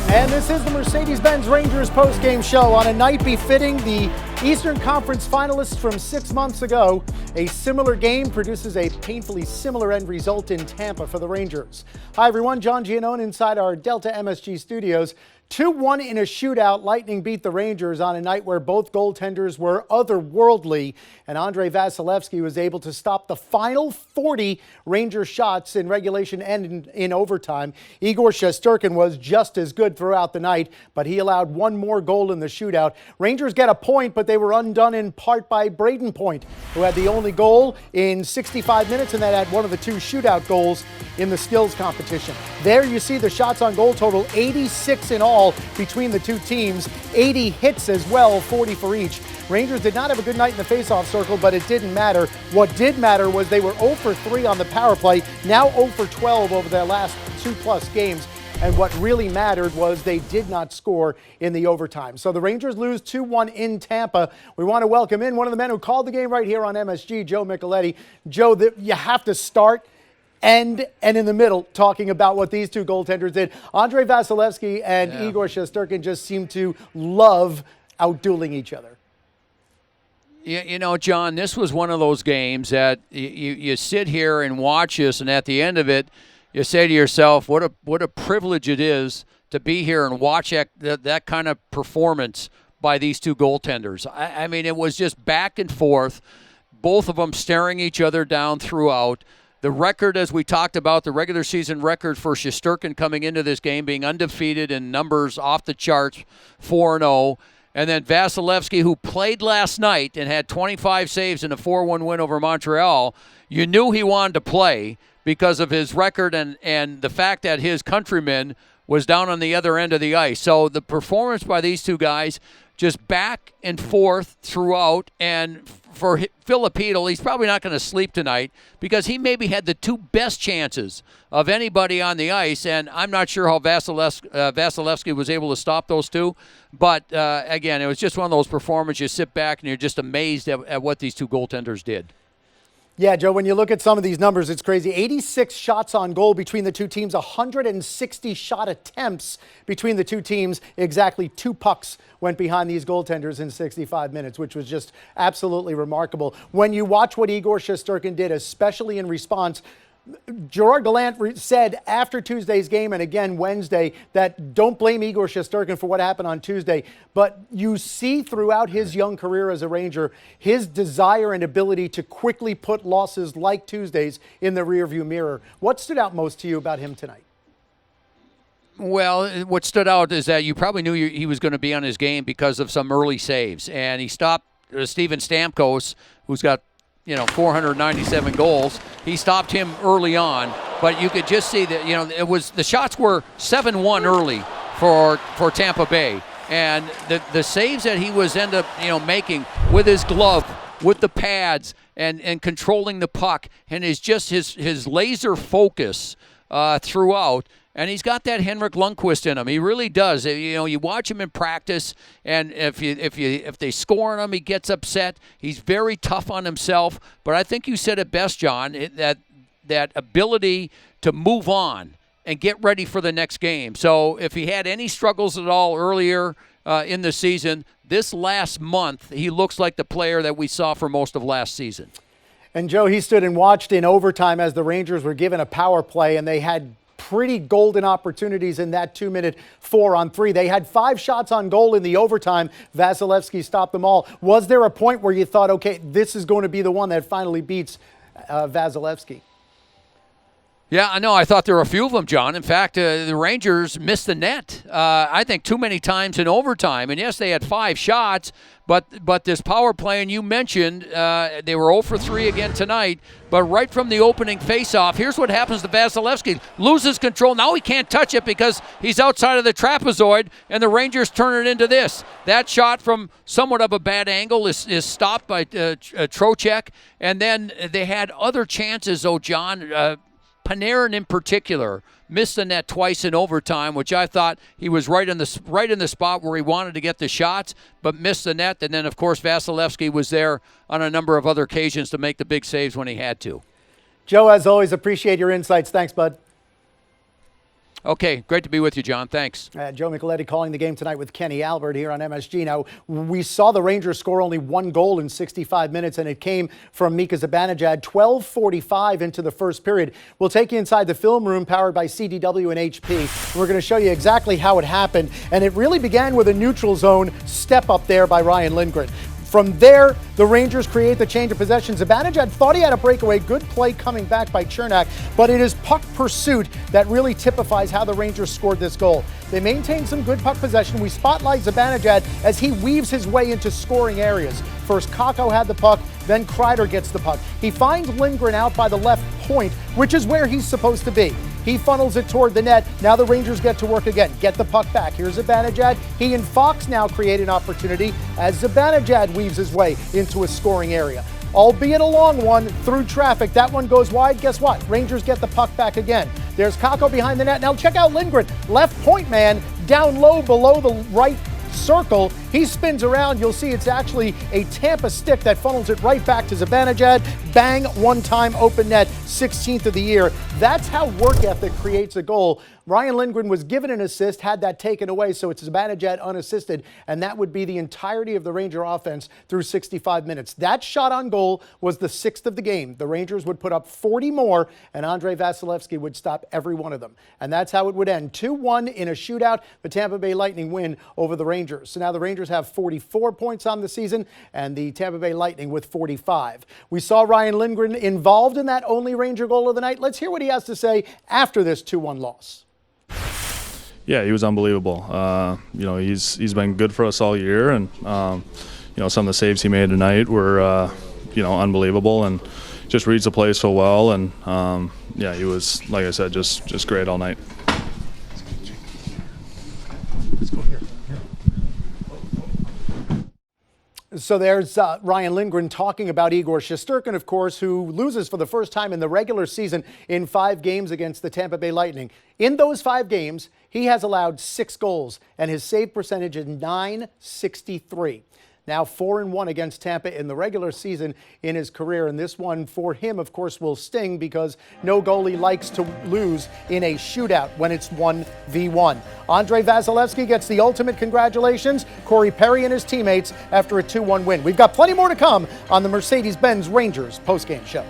And this is the Mercedes-Benz Rangers postgame show on a night befitting the Eastern Conference finalists from 6 months ago. A similar game produces a painfully similar end result in Tampa for the Rangers. Hi everyone, John Giannone inside our Delta MSG studios. 2-1 in a shootout. Lightning beat the Rangers on a night where both goaltenders were otherworldly, and Andrei Vasilevskiy was able to stop the final 40 Ranger shots in regulation and in overtime. Igor Shesterkin was just as good throughout the night, but he allowed one more goal in the shootout. Rangers get a point, but they were undone in part by Braden Point, who had the only goal in 65 minutes, and that had one of the two shootout goals in the skills competition. There you see the shots on goal total, 86 in all between the two teams, 80 hits as well, 40 for each. Rangers did not have a good night in the faceoff circle, but it didn't matter. What did matter was they were 0 for 3 on the power play, now 0 for 12 over their last 2+ games. And what really mattered was they did not score in the overtime. So the Rangers lose 2-1 in Tampa. We want to welcome in one of the men who called the game right here on MSG, Joe Micheletti. Joe, you have to start and in the middle talking about what these two goaltenders did. Andrei Vasilevskiy and Igor Shesterkin just seem to love outdueling each other. You know, John, this was one of those games that you sit here and watch this, and at the end of it, you say to yourself, what a privilege it is to be here and watch that kind of performance by these two goaltenders. I mean, it was just back and forth, both of them staring each other down throughout. The record, as we talked about, the regular season record for Shesterkin coming into this game being undefeated in numbers off the charts, 4-0. And then Vasilevskiy, who played last night and had 25 saves in a 4-1 win over Montreal, you knew he wanted to play because of his record and the fact that his countryman was down on the other end of the ice. So the performance by these two guys, just back and forth throughout. And for Filipino, he's probably not going to sleep tonight because he maybe had the two best chances of anybody on the ice, and I'm not sure how Vasilevskiy was able to stop those two. But, again, it was just one of those performances. You sit back and you're just amazed at what these two goaltenders did. Yeah, Joe, when you look at some of these numbers, it's crazy. 86 shots on goal between the two teams, 160 shot attempts between the two teams. Exactly 2 pucks went behind these goaltenders in 65 minutes, which was just absolutely remarkable. When you watch what Igor Shesterkin did, especially in response, Gerard Gallant said after Tuesday's game and again Wednesday that don't blame Igor Shesterkin for what happened on Tuesday, but you see throughout his young career as a Ranger his desire and ability to quickly put losses like Tuesday's in the rearview mirror. What stood out most to you about him tonight? Well, what stood out is that you probably knew he was going to be on his game because of some early saves, and he stopped Steven Stamkos, who's got 497 goals. He stopped him early on, but you could just see that, it was the shots were 7-1 early for Tampa Bay, and the saves that he was making with his glove, with the pads, and controlling the puck, and his laser focus throughout. And he's got that Henrik Lundqvist in him. He really does. You watch him in practice, and if they score on him, he gets upset. He's very tough on himself. But I think you said it best, John, that ability to move on and get ready for the next game. So if he had any struggles at all earlier in the season, this last month he looks like the player that we saw for most of last season. And Joe, he stood and watched in overtime as the Rangers were given a power play, and they had pretty golden opportunities in that 2-minute 4-on-3. They had 5 shots on goal in the overtime. Vasilevskiy stopped them all. Was there a point where you thought, okay, this is going to be the one that finally beats Vasilevskiy? Yeah, I know. I thought there were a few of them, John. In fact, the Rangers missed the net, I think, too many times in overtime. And, yes, they had 5 shots, but this power play, and you mentioned they were 0 for 3 again tonight. But right from the opening faceoff, here's what happens to Vasilevskiy. Loses control. Now he can't touch it because he's outside of the trapezoid, and the Rangers turn it into this. That shot from somewhat of a bad angle is stopped by Trocheck. And then they had other chances, John. Panarin in particular missed the net twice in overtime, which I thought he was right in the spot where he wanted to get the shots, but missed the net. And then, of course, Vasilevskiy was there on a number of other occasions to make the big saves when he had to. Joe, as always, appreciate your insights. Thanks, bud. Okay, great to be with you, John. Thanks. Joe Micheletti calling the game tonight with Kenny Albert here on MSG. Now, we saw the Rangers score only one goal in 65 minutes, and it came from Mika Zibanejad, 12:45 into the first period. We'll take you inside the film room powered by CDW and HP. We're going to show you exactly how it happened, and it really began with a neutral zone step up there by Ryan Lindgren. From there, the Rangers create the change of possession. Zibanejad thought he had a breakaway. Good play coming back by Chernak, but it is puck pursuit that really typifies how the Rangers scored this goal. They maintain some good puck possession. We spotlight Zibanejad as he weaves his way into scoring areas. First, Kakko had the puck, then Kreider gets the puck. He finds Lindgren out by the left point, which is where he's supposed to be. He funnels it toward the net. Now the Rangers get to work again. Get the puck back. Here's Zibanejad. He and Fox now create an opportunity as Zibanejad weaves his way into a scoring area. Albeit a long one through traffic. That one goes wide. Guess what? Rangers get the puck back again. There's Kakko behind the net. Now check out Lindgren. Left point man down low below the right circle. He spins around. You'll see it's actually a Tampa stick that funnels it right back to Zibanejad. Bang, one-time open net, 16th of the year. That's how work ethic creates a goal. Ryan Lindgren was given an assist, had that taken away, so it's Zibanejad unassisted, and that would be the entirety of the Ranger offense through 65 minutes. That shot on goal was the 6th of the game. The Rangers would put up 40 more, and Andrei Vasilevsky would stop every one of them. And that's how it would end. 2-1 in a shootout. The Tampa Bay Lightning win over the Rangers. So now the Rangers have 44 points on the season, and the Tampa Bay Lightning with 45. We saw Ryan Lindgren involved in that only Ranger goal of the night. Let's hear what he has to say after this 2-1 loss. Yeah, he was unbelievable. He's been good for us all year, and some of the saves he made tonight were unbelievable, and just reads the play so well. And he was, like I said, just great all night. Let's go here. So there's Ryan Lindgren talking about Igor Shesterkin, of course, who loses for the first time in the regular season in 5 games against the Tampa Bay Lightning. In those 5 games, he has allowed 6 goals, and his save percentage is .963. Now 4-1 against Tampa in the regular season in his career. And this one for him, of course, will sting because no goalie likes to lose in a shootout when it's 1v1. Andrei Vasilevsky gets the ultimate congratulations. Corey Perry and his teammates after a 2-1 win. We've got plenty more to come on the Mercedes-Benz Rangers postgame show.